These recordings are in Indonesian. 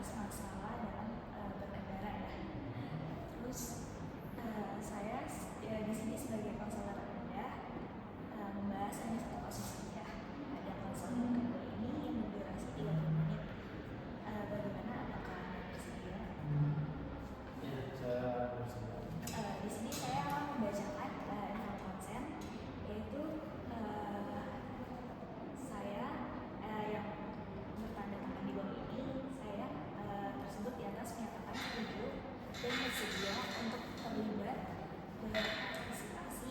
membahas masalah dalam bernegara ya. Terus saya di sini sebagai konselor Anda membahas hanya satu kasus saja. Ada konselor kedua ini yang berdurasi 30 menit. Bagaimana, apakah Anda bersedia? Ya, saya bersedia. Di sini saya akan membacakan inform konsen, yaitu saya yang bertanda tangan di bawah ini, saya tersebut di atas menyatakan setuju dan bersedia untuk terlibat berpartisipasi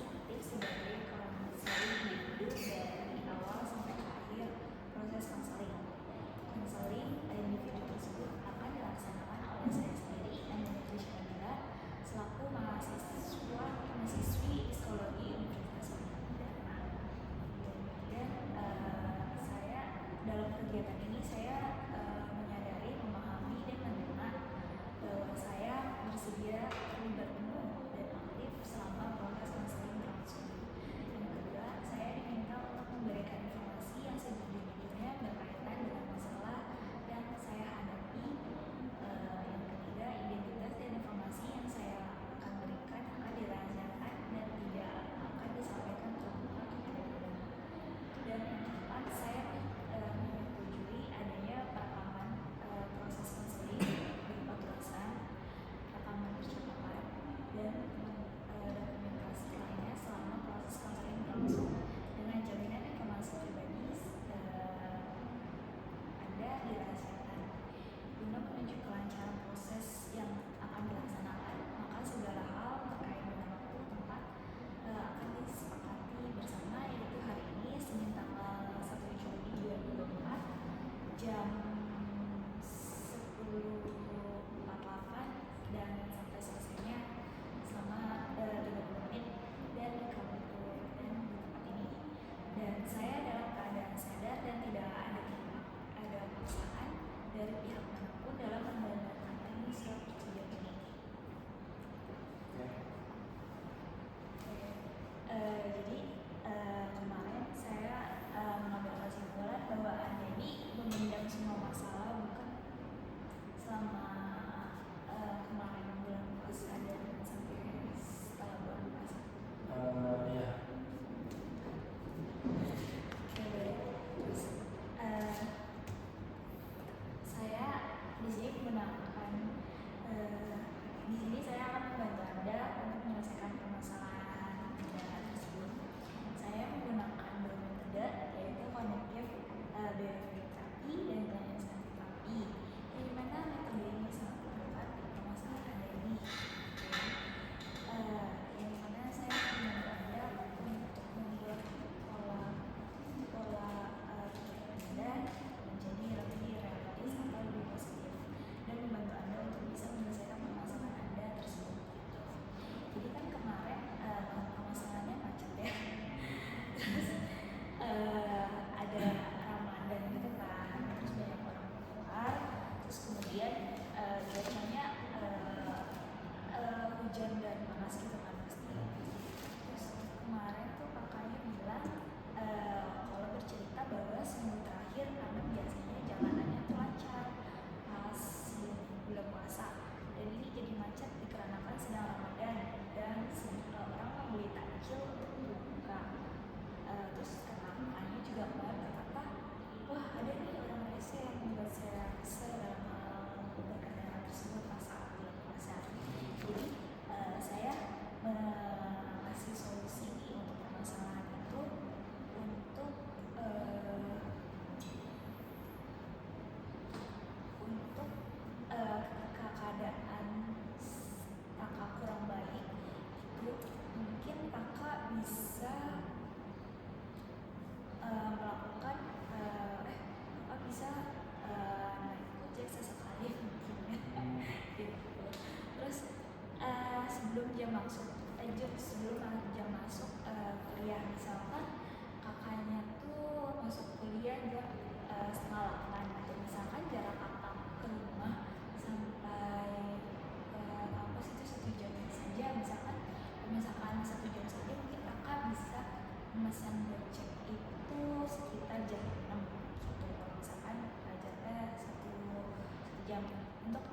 untuk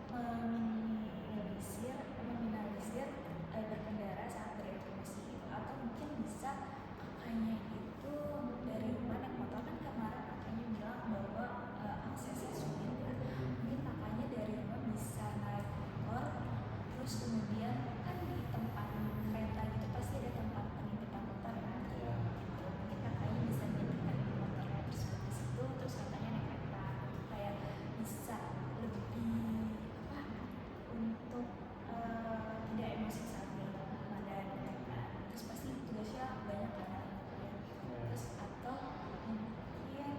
meminimalisir berkendara saat beremosi gitu. Atau mungkin bisa kakaknya itu dari rumah naik motor, kan kemarin kakaknya bilang bahwa aksesnya sulit ya. Mungkin kakaknya dari rumah bisa naik motor, terus kemudian kan di tempat kereta gitu pasti ada tempat penitipan motor kan. Mungkin kakaknya bisa menitipkan motornya tersebut di situ, terus kakaknya naik kereta kayak bisa lebih untuk tidak emosi saat mengendarai kereta. Terus pasti tugasnya banyak kan ya. Terus atau mungkin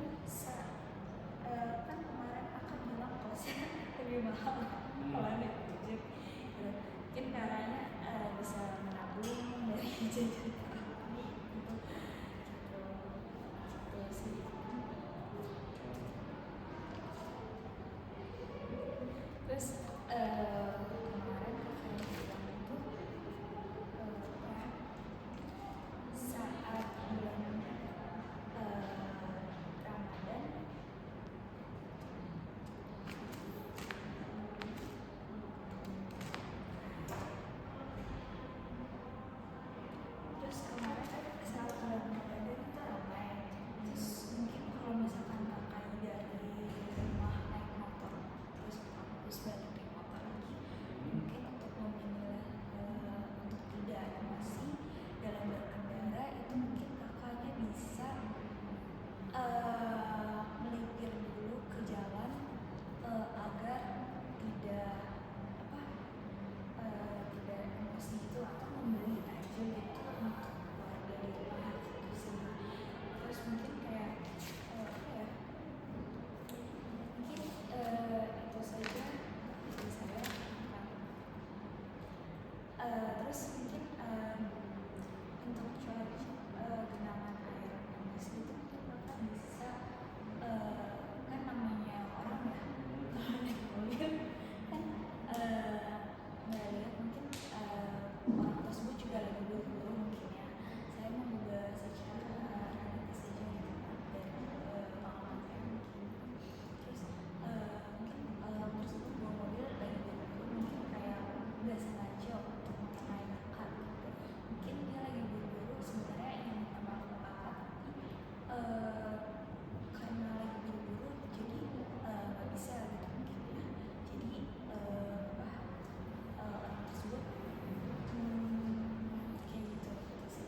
kan kemarin akan bilang kosnya lebih mahal kalau naik ojek gitu. Mungkin caranya bisa menabung dari jajan kami gitu sih. Terus kemarin kakaknya bilang itu saat bulan Ramadan terus kemarin saat bulan Ramadan itu ramai. Terus mungkin kalau misalkan kakaknya dari rumah naik motor terus kampus balik naik motor lagi, mungkin untuk untuk tidak emosi dalam berkendara itu mungkin kakaknya bisa melipir dulu ke jalan agar tidak tidak emosi itu, atau membeli aja gitu untuk keluarga di rumah gitu sih. Terus mungkin kayak mungkin itu saja dari saya. Terus mungkin untuk genangan air panas itu mungkin kakak bisa kan namanya orang ya kalau naik mobil kan nggak lihat mungkin orang tersebut juga lagi buru-buru mungkin ya. Saya mencoba secara realistis saja gitu kan dari pengalaman saya mungkin. Terus mungkin orang tersebut bawa mobil lagi buru-buru, mungkin kayak nggak sengaja untuk mengenai kakak gitu. Mungkin dia lagi buru-buru sebenarnya ingin minta maaf ke kakak, tapi karena lagi buru-buru jadi nggak bisa gitu mungkin ya. Jadi orang tersebut kayak gitu sih.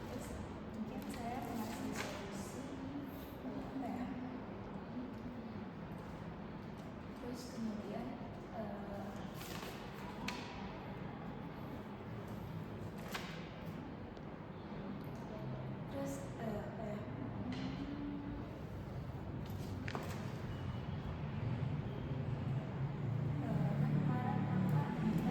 Terus mungkin saya mengasih solusi terus kemudian terus kan kemarin kakak bilang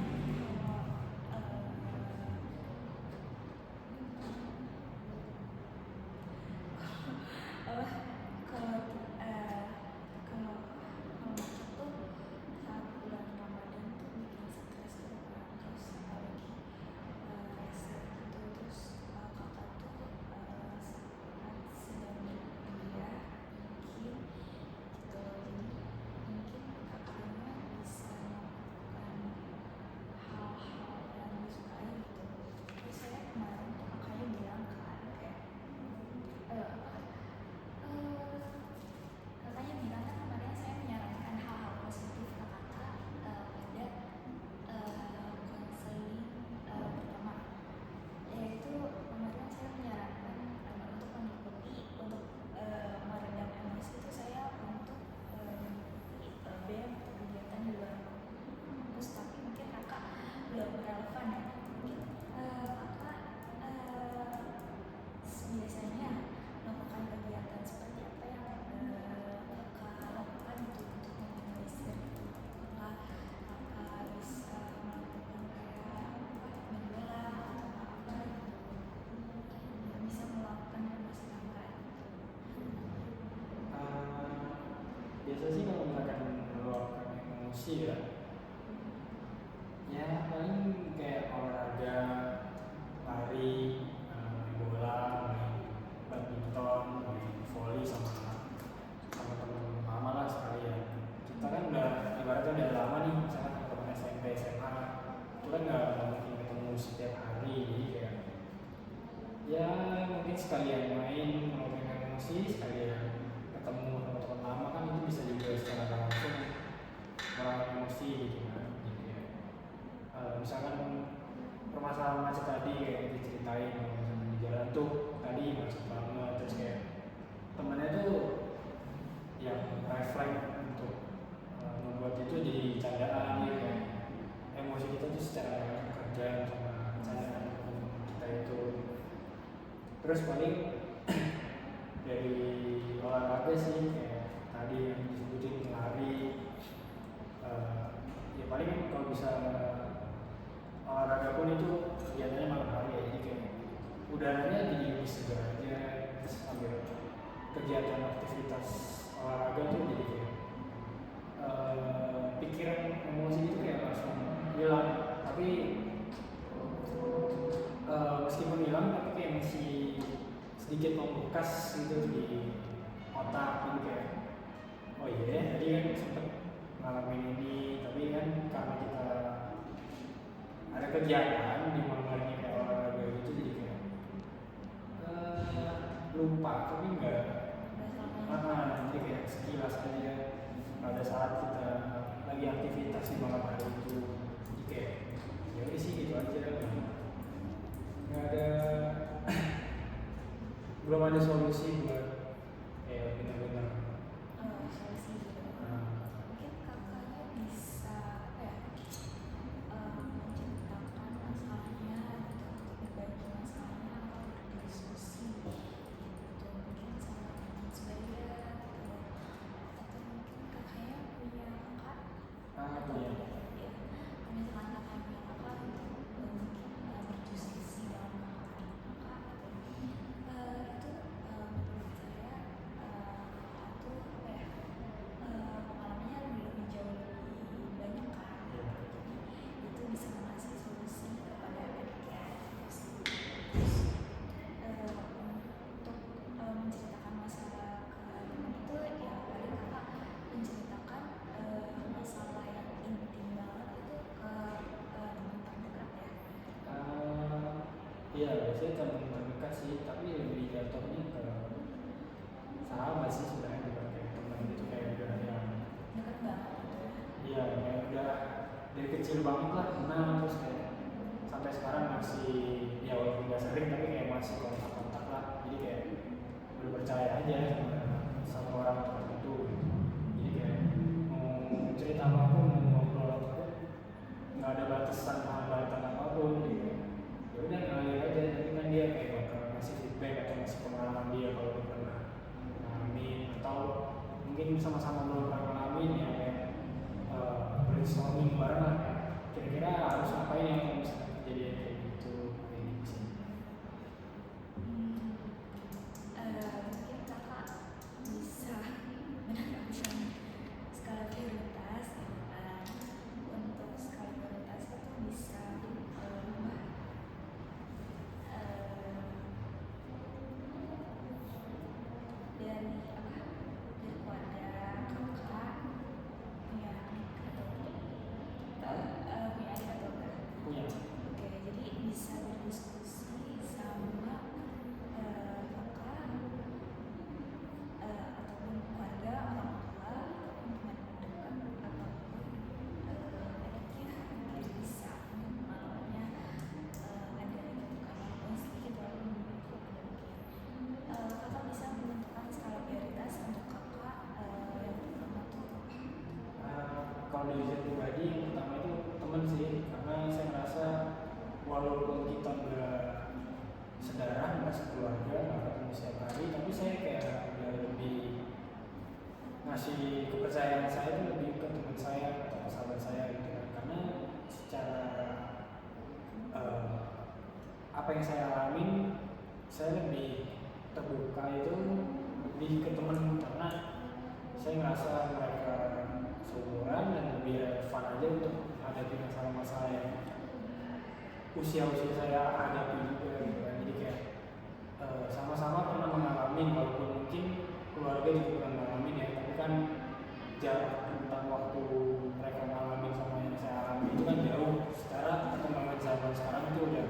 kalau macet tuh saat bulan Ramadan tuh bikin stres gitu kan. Terus apalagi rese gitu. Terus kakak tuh saat sedang berkuliah mungkin gitu. Jadi mungkin kakaknya bisa melakukan hal-hal yang disukai gitu. Terus saya kemarin tuh kakaknya bilang kan kayak kakaknya bilang kan kemarin saya menyarankan hal-hal positif ke kakak pada konseling pertama, yaitu kemarin saya menyarankan untuk mengikuti untuk meredam emosi itu saya untuk mengikuti BEM atau kegiatan di luar kampus. Tapi mungkin kakak belum relevan ya. Mungkin kakak biasanya melakukan kegiatan seperti apa yang kakak lakukan untuk meminimalisir itu? Apakah kakak bisa melakukan kayak menyola atau apa yang bisa melakukan emosi kakak? Biasa sih kalau misalkan meluapkan emosi ya paling kayak olahraga, lari, main bola, main badminton, main volley sama teman Terus paling dari olahraga sih kayak tadi yang disebutin lari, ya paling kalau bisa olahraga pun itu kegiatannya malam hari ya, jadi kayak udaranya jadi lebih segar aja sambil kegiatan aktivitas olahraga tuh jadi kayak pikiran emosi itu kayak langsung hilang, tapi meskipun hilang tapi kayak masih sedikit membekas gitu di otak, gitu kayak oh iya tadi kan sempet ngalamin ini, tapi kan karena kita ada kegiatan di malam harinya kayak olahraga gitu jadi kayak lupa, tapi enggak jadi kayak sekilas aja pada saat kita lagi aktivitas di malam hari itu, jadi kayak ya udah sih gitu aja, nggak ada belum ada solusi buat kayak benar-benar solusi gitu. Mungkin kakaknya bisa menceritakan masalahnya atau berbagi masalahnya atau berdiskusi gitu, mungkin sama teman sebaya atau mungkin kakaknya punya kakak atau ya. ya misalkan kakak punya kakak untuk mungkin berdiskusi dalam kakak atau itu menurut saya itu apa ya pengalamannya lebih jauh lebih banyak kan, jadi itu bisa mengasih solusi kepada adiknya terus untuk menceritakan masalah ke teman itu ya paling kakak menceritakan masalah yang intim banget itu ke teman terdekat ya. Iya biasanya teman terdekat sih, tapi lebih jatuhnya ke sahabat sih sebenarnya, bukan kayak teman gitu, kayak udah yang Dekat banget gitu ya. iya kayak udah dari kecil banget lah kenal, terus kayak sampai sekarang masih ya walaupun nggak sering tapi kayak masih kontak-kontak lah, jadi kayak udah percaya aja sama orang tertentu, jadi kayak mau cerita apapun, mau ngobrol apapun nggak ada batasan hambatan apapun gitu, ya udah ngalir aja, tapi kan dia kayak bakal ngasih feedback atau ngasih pengalaman dia kalau dia pernah ngalamin, atau mungkin sama-sama belum pernah ngalamin ya kayak brainstorming bareng lah, kira-kira harus ngapain ya kalau misalnya kejadian kayak gitu sih. Mungkin kakak bisa menerapkan skala prioritas untuk skala prioritas itu bisa dari keluarga kakak punya adik atau enggak? Punya. Oke, jadi bisa berdiskusi sama kakak ataupun keluarga, orang tua ataupun teman dekat ataupun adiknya, mungkin bisa untuk pengalamannya ada gitu kan walaupun sedikit walaupun mungkin kakak bisa menentukan skala prioritas untuk kakak yang pertama tuh Kalau dari saya pribadi yang pertama itu teman sih, karena saya merasa walaupun kita nggak sedarah, nggak sekeluarga, nggak ketemu setiap hari, tapi saya kayak udah lebih ngasih kepercayaan saya itu lebih ke teman saya atau ke sahabat saya gitu kan, karena secara apa yang saya alamin saya lebih terbuka itu lebih ke teman, karena saya ngerasa mereka seumuran dan lebih relevan aja untuk menghadapi masalah-masalah yang usia-usia saya hadapi juga gitu kan, jadi kayak sama-sama pernah mengalami, walaupun mungkin keluarga juga pernah mengalami ya, tapi kan jarak tentang waktu mereka mengalami sama yang saya alami itu kan jauh, secara perkembangan zaman sekarang itu udah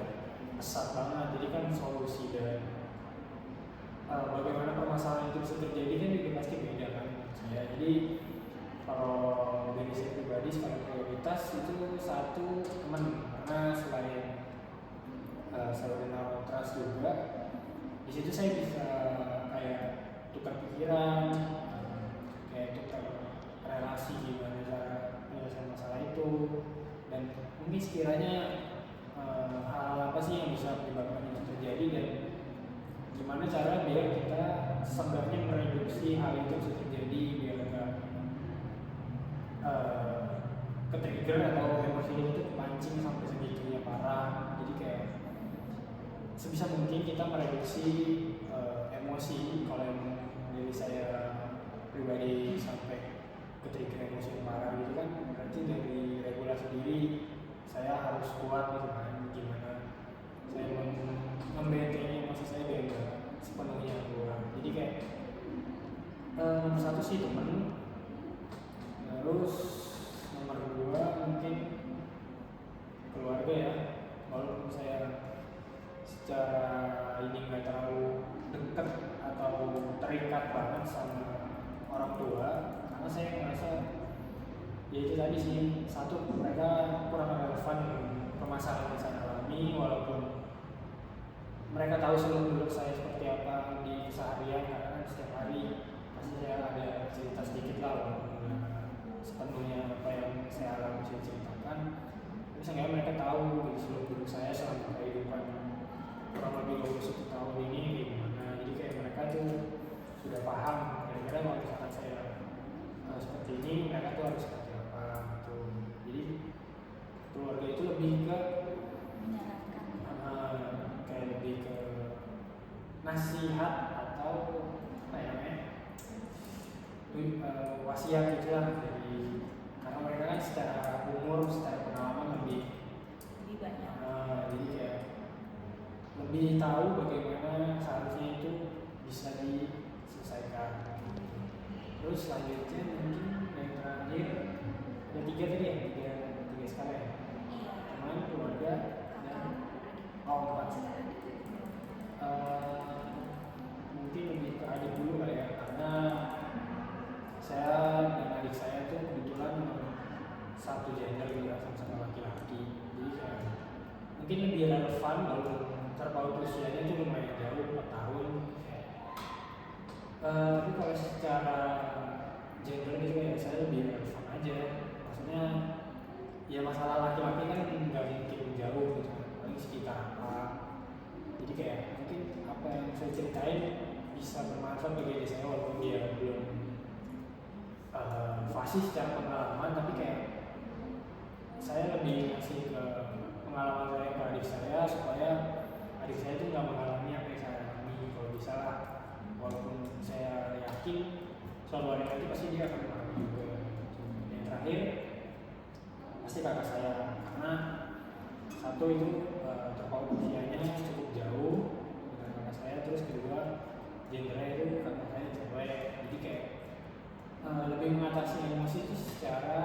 pesat banget, jadi kan solusi dan bagaimana permasalahan itu bisa terjadi kan juga pasti beda kan saya. Jadi kalau dari saya pribadi skala prioritas itu satu teman, karena selain saya udah naruh trust juga, di situ saya bisa kayak tukar pikiran, kayak tukar relasi gimana cara menyelesaikan masalah itu, dan mungkin sekiranya hal apa sih yang bisa menyebabkan itu terjadi, dan gimana cara biar kita seenggaknya mereduksi hal itu bisa terjadi biar nggak ke-trigger atau emosi itu kepancing sampai segitunya parah. Jadi kayak sebisa mungkin kita mereduksi emosi. Kalau yang dari saya pribadi sampai ke-trigger emosi yang parah gitu kan, berarti dari regulasi diri saya harus kuat gitu kan, gimana saya membentengi emosi saya biar nggak sepenuhnya keluar. Jadi kayak nomor satu sih temen, terus nomor dua mungkin keluarga ya, walaupun saya secara ini nggak terlalu dekat atau terikat banget sama orang tua, karena saya ngerasa ya itu tadi sih, satu mereka kurang relevan dengan permasalahan yang saya alami, walaupun mereka tahu seluk beluk saya seperti apa di keseharian, karena kan setiap hari pasti saya ada cerita sedikit lah, walaupun sepenuhnya apa yang saya alami saya ceritakan. Tapi seenggaknya mereka tahu gitu seluk beluk saya selama kehidupan kurang lebih 21 tahun ini gimana. Jadi kayak mereka tuh sudah paham kira-kira kalau misalkan saya seperti ini, mereka tuh harus seperti apa gitu. Jadi keluarga itu lebih ke kayak lebih ke nasihat atau apa ya namanya wasiat gitulah, dari karena mereka kan secara umur, secara pengalaman lebih banyak. Jadi kayak lebih tahu bagaimana seharusnya itu bisa diselesaikan. Terus selanjutnya mungkin yang terakhir ada tiga tadi ya, tiga skala ya, teman, keluarga, dan empat. Mungkin lebih ke adik dulu kali ya, karena saya dan adik saya tuh kebetulan satu gender juga, sama-sama laki-laki. Jadi kayak mungkin lebih relevan, walaupun terpaut usianya itu lumayan jauh 4 tahun. Tapi kalau secara gender gitu ya saya lebih relevan aja. Maksudnya ya masalah laki-laki kan nggak mungkin jauh gitu, paling sekitar apa. Jadi kayak mungkin apa yang saya ceritain bisa bermanfaat bagi diri saya, walaupun dia belum fasih secara pengalaman, tapi kayak saya lebih ngasih ke pengalaman saya ke adik saya supaya adik saya itu nggak mengalami apa yang saya alami. Kalau bisa lah, walaupun saya yakin suatu hari nanti pasti dia akan mengalami juga. Yang terakhir pasti kakak saya, karena satu itu terpaut usianya cukup jauh dengan kakak saya, terus kedua gendernya itu kakak saya cewek. Jadi kayak lebih mengatasi emosi itu secara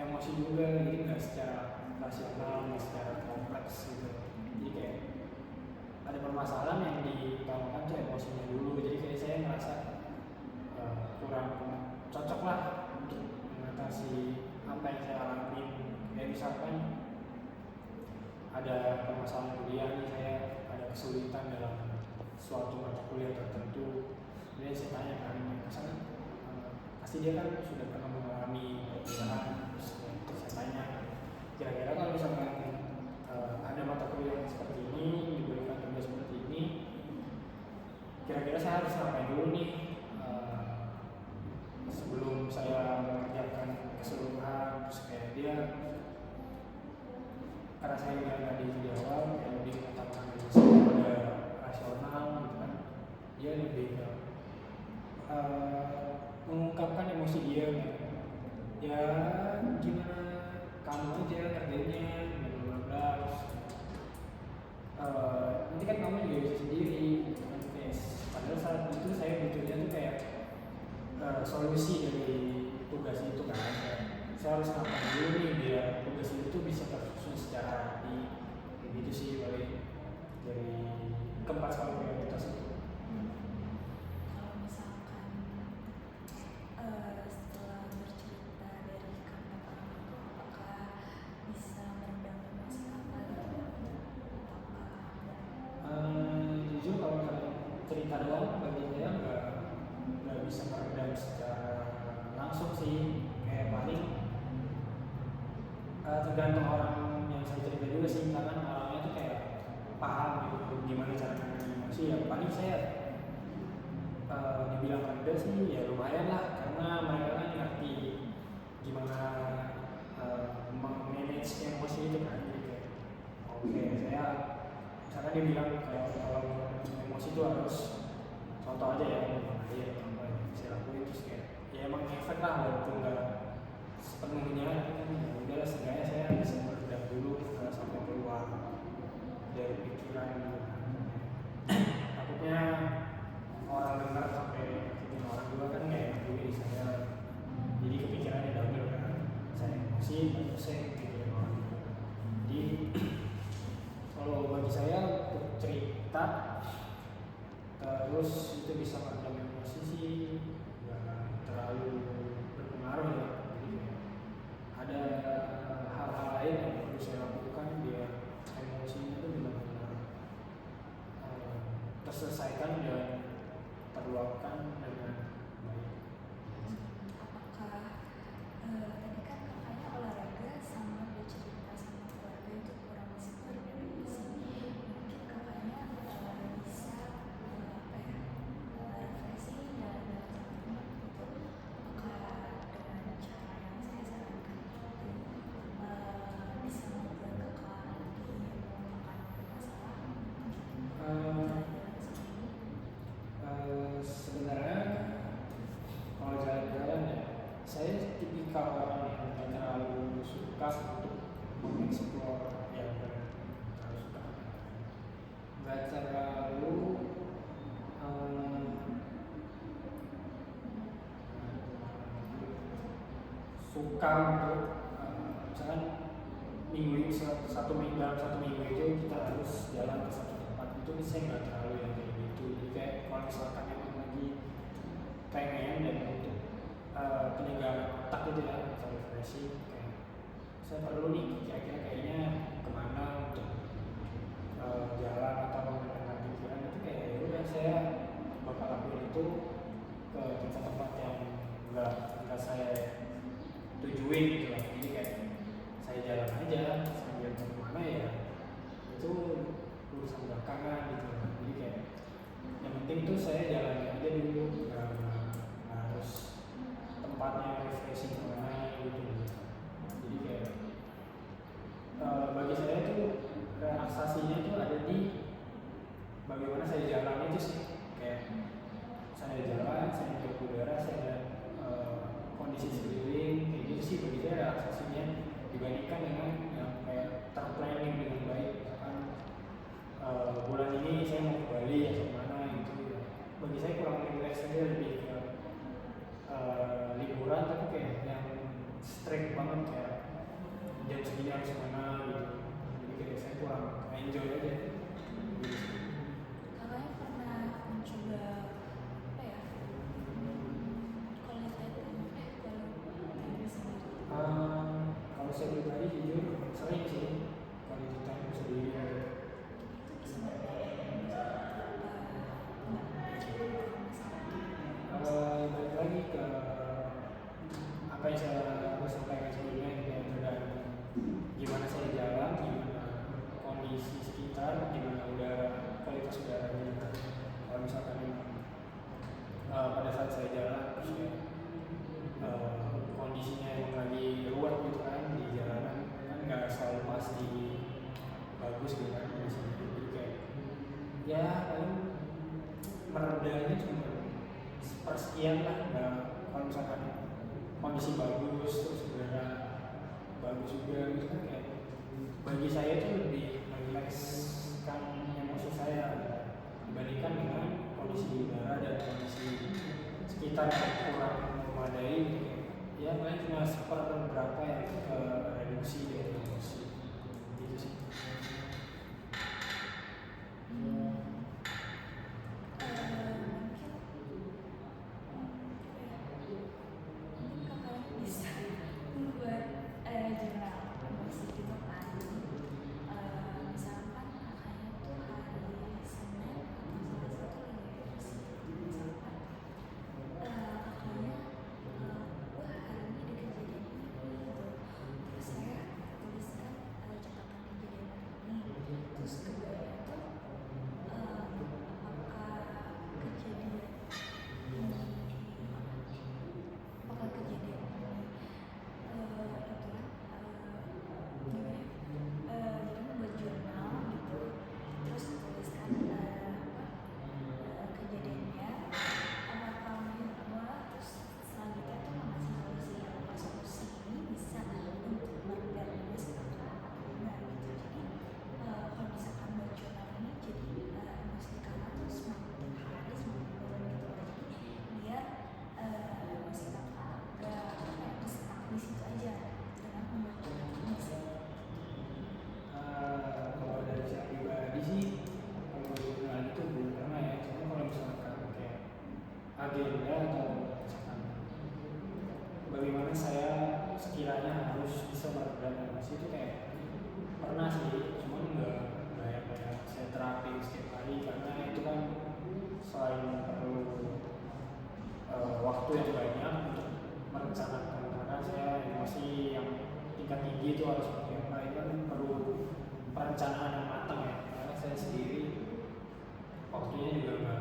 emosi juga, jadi nggak secara rasional, nggak secara kompleks gitu. Jadi kayak ada permasalahan yang diutamakan tuh emosinya dulu. Jadi kayak saya merasa kurang cocok lah untuk mengatasi apa yang saya alami. Kayak misalkan ada permasalahan kuliah nih, saya ada kesulitan dalam suatu mata kuliah tertentu. Jadi saya tanya kan, misalnya pasti dia kan sudah pernah mengalami perbedaan. Terus saya tanya, kira-kira kalau misalkan ada mata kuliah seperti ini, diberikan tugas seperti ini, kira-kira saya harus ngapain dulu nih sebelum saya mengerjakan keseluruhan. Terus kayak dia, karena saya nggak di awal, kayak lebih mengutamakan emosi pada rasional gitu kan, dia lebih ke mengungkapkan emosi dia gitu. Ya gimana kamu aja ngerjainnya, bla bla bla. Nanti kan kamu juga bisa sendiri gitu kan. Padahal saat itu saya butuhnya tuh kayak solusi dari tugas itu kan. Saya harus ngapain dulu nih biar tugas itu bisa tersusun secara rapi. Gitu sih paling dari keempat skala prioritas itu. Kalau misalkan setelah bercerita dari kata orang itu, apakah bisa meredam emosi kakak gitu? Jujur kalau cerita doang bagi saya nggak bisa meredam secara langsung sih. Kayak paling tergantung orang yang saya cerita juga sih, karena orangnya tuh kayak paham gitu gimana cara meredam emosi ya paling saya dibilang rendah sih ya lumayan lah, karena mereka kan ngerti gimana manage emosi itu kan. Jadi kayak oke, saya misalkan dia bilang kayak kalau emosi itu harus contoh aja ya, gimana aja atau apa yang saya lakuin, terus kayak ya emang efek lah walaupun nggak sepenuhnya, tapi kan ya udah setidaknya saya bisa meredam dulu sampai keluar dari pikiran gitu. Takutnya orang dengar sampai nyakitin orang juga kan nggak enak juga di saya, jadi kepikirannya double kan, saya emosi terus saya pikirin orang juga. Jadi kalau bagi saya untuk cerita terus itu bisa meredam emosi sih nggak terlalu berpengaruh ya. Jadi kayak ada hal-hal lain yang perlu saya lakukan biar emosinya itu benar-benar terselesaikan dan terluapkan dengan baik. Apakah tadi kan kakaknya olahraga sama bercerita sama keluarga itu kurang berefleksi, mungkin kakaknya bisa apa ya refreshing dan teman gitu, apakah dengan cara yang saya sarankan itu bisa membuat kakak lebih melupakan masalah Sebenarnya kalau jalan-jalan ya, saya tipikal orang yang tidak terlalu suka untuk mengeksplor yang terlalu suka, nggak terlalu suka untuk misalkan satu minggu dalam satu minggu itu kita harus jalan ke satu tempat, itu saya nggak terlalu yang kayak gitu. Jadi kayak kalau misalkan emang lagi pengen dan untuk penyegaran otak gitu ya, bisa refreshing, kayak saya perlu nih kira-kira kayaknya kemana untuk jalan atau menenangkan pikiran, itu kayak ya udah saya bakal lakuin itu ke tempat-tempat yang nggak saya tujuin gitu lah. Jadi kayak saya jalan aja sambil ke kemana ya itu urusan belakangan gitu lah. Jadi kayak yang penting tuh saya jalan aja dulu, nggak harus tempatnya refreshing kemana gitu. Jadi kayak bagi saya tuh relaksasinya tuh ada di bagaimana saya jalan itu sih. Kayak saya jalan, saya hirup udara, saya lihat kondisi sekeliling, kayak gitu sih bagi saya relaksasinya, dibandingkan dengan yang kayak terplanning dengan baik. Misalkan bulan ini saya mau ke Bali atau mana gitu ya. Bagi saya kurang relax aja, lebih ke liburan tapi kayak yang strict banget, kayak jam segini harus kemana gitu. Jadi kayak saya kurang enjoy aja gitu. kakaknya pernah mencoba apa ya quality time kalau diri sendiri Kalau saya pribadi jujur sering sih kalau di time sendiri aja. itu bisa membantu nggak masalah Balik lagi ke apa yang saya sampaikan sebelumnya, kayak tergantung gimana saya jalan, gimana kondisi sekitar, gimana udara, kualitas udaranya juga. Kalau misalkan memang pada saat saya jalan terus kayak kondisinya emang lagi ruwet gitu kan di jalanan, kan nggak selalu pasti bagus gitu kan kondisinya. Jadi kayak ya paling meredanya cuma sepersekian lah, nggak. Kalau misalkan kondisi bagus terus udara bagus juga gitu kan, kayak bagi saya itu lebih merilekskan emosi saya dibandingkan dengan kondisi udara dan kondisi sekitar yang kurang memadai gitu. Ya paling cuma seperberapa yang ke reduksi dari emosi gitu sih. mungkin kakaknya bisa membuat jurnal emosi gitu kan. Misalkan kakaknya tuh hari Senin atau Selasa tuh lagi emosi, misalkan kakaknya wah hari ini ada kejadian ini gitu, terus saya tuliskan catatan kejadian hari ini bisa meredam emosi itu kayak pernah sih, cuman nggak yang kayak saya terapi setiap hari, karena itu kan selain perlu waktu yang banyak untuk merencanakan, karena saya emosi yang tingkat tinggi itu harus seperti apa, itu kan perlu perencanaan yang matang ya, karena saya sendiri waktunya juga nggak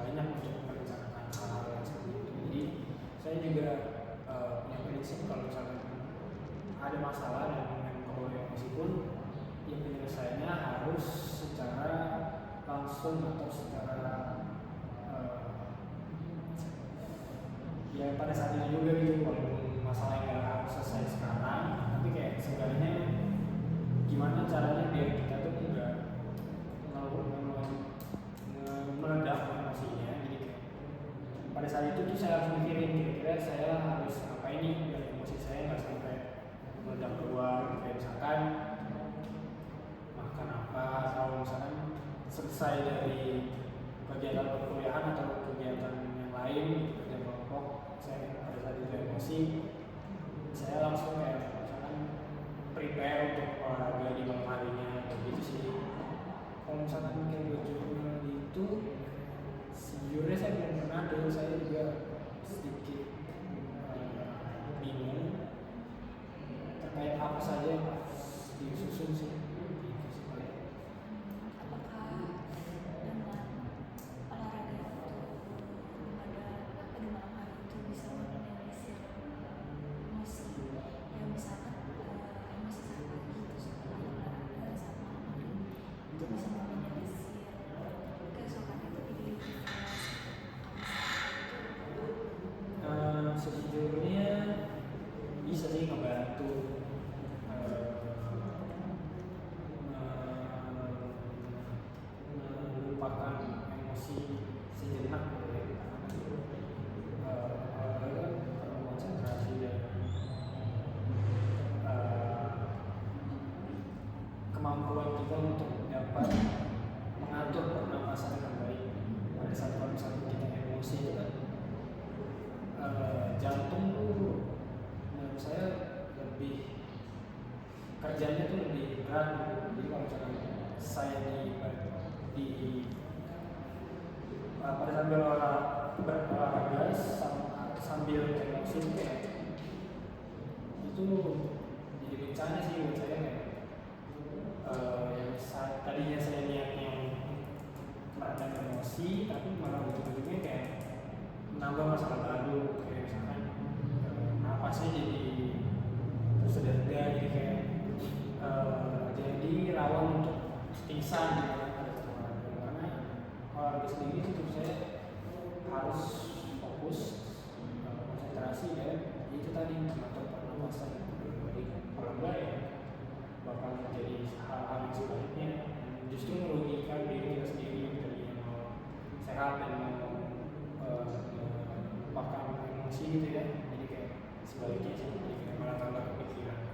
banyak untuk merencanakan hal-hal yang seperti itu. Jadi saya juga punya prinsip kalau misalkan ada masalah dan yang kebawa emosi pun, yang penyelesaiannya harus secara langsung atau secara ya pada saat itu juga gitu. Walaupun masalahnya nggak harus selesai sekarang, tapi kayak sebenarnya gimana caranya biar kita tuh tidak meledak emosinya. Jadi kayak pada saat itu tuh saya harus mikirin kira-kira saya harus ngapain nih biar emosi saya nggak sampai meledak keluar. Kayak misalkan makan apa, atau misalkan selesai dari kegiatan perkuliahan atau kegiatan yang lain, kerja kelompok, saya pada saat itu emosi, saya langsung kayak misalkan prepare untuk olahraga di malam harinya, begitu sih. Kalau misalkan kayak buat jurnal itu, sejujurnya saya belum pernah tuh, saya juga sedikit bingung terkait apa saja yang harus disusun sih. Gitu sih paling. Apakah dengan olahraga itu pada malam hari itu bisa meminimalisir emosi, ya misalkan emosi saat pagi itu setelah olahraga saat malam hari itu bisa meminimalisir keesokannya itu jadi lebih fresh. Sejujurnya bisa sih ngebantu melupakan emosi sejenak gitu ya. Olahraga perlu konsentrasi dan kemampuan kita untuk dapat mengatur pernapasan dengan baik. Pada saat kalau misalnya kita emosi itu kan jantung tuh menurut saya lebih kerjanya tuh lebih berat gitu. Jadi kalau misalkan saya pada saat berolahraga sambil emosi itu kayak itu jadi bencana sih buat saya, kayak yang tadinya saya niatnya meredam emosi, tapi malah ujung-ujungnya kayak menambah masalah baru. Kayak misalkan napasnya jadi tersedak-sedak, jadi kayak jadi rawan untuk pingsan gitu kan pada saat olahraga. Karena olahraga sendiri itu saya harus fokus, konsentrasi, dan itu tadi mengatur pernapasan. Jadi kalau enggak ya bakal terjadi hal-hal yang sebaliknya justru merugikan diri kita sendiri yang tadinya mau sehat dan mau melupakan emosi gitu ya. Jadi kayak sebaliknya sih, jadi kayak malah tambah kepikiran.